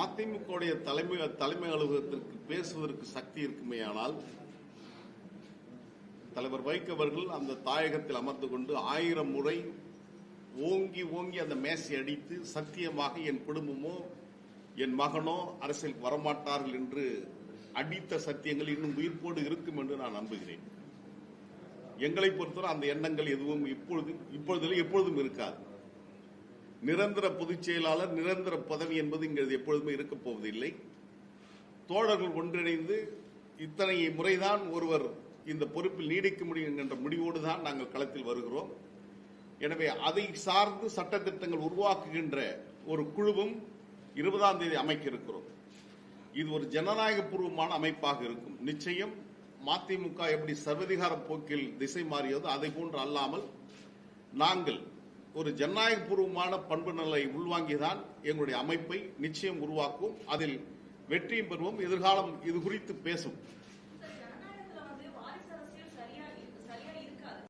மதிமுகவுடைய தலைமை அலுவலகத்திற்கு பேசுவதற்கு சக்தி இருக்குமேயானால் தலைவர் வைகோ அவர்கள் அந்த தாயகத்தில் அமர்ந்து கொண்டு 1000 முறை ஓங்கி ஓங்கி அந்த மேசை அடித்து சத்தியமாக என் குடும்பமோ என் மகனோ அரசியலுக்கு வரமாட்டார்கள் என்று அடித்த சத்தியங்கள் இன்னும் உயிர்ப்போடு இருக்கும் என்று நான் நம்புகிறேன். எங்களை பொறுத்தவரை அந்த எண்ணங்கள் எதுவும் எப்பொழுதும் இருக்காது. நிரந்தர பொதுச் செயலாளர் நிரந்தர பதவி என்பது இங்கு எப்பொழுதுமே இருக்கப் போவதில்லை. தோழர்கள் ஒன்றிணைந்து இத்தனை முறைதான் ஒருவர் இந்த பொறுப்பில் நீடிக்க முடியும் என்ற முடிவோடு தான் நாங்கள் களத்தில் வருகிறோம். எனவே அதை சார்ந்து சட்டத்திட்டங்கள் உருவாக்குகின்ற ஒரு குழுவும் 20ஆம் தேதி அமைக்க இருக்கிறோம். இது ஒரு ஜனநாயக பூர்வமான அமைப்பாக இருக்கும். நிச்சயம் மதிமுக எப்படி சர்வதிகார போக்கில் திசை மாறியதோ அதை போன்று அல்லாமல் நாங்கள் ஒரு ஜனநாயக பூர்வமான பண்பு நிலை உள்வாங்கிதான் எங்களுடைய அமைப்பை நிச்சயம் உருவாக்குவோம். அதில் வெற்றியும் பெறுவோம். எதிர்காலம் இது குறித்து பேசும்.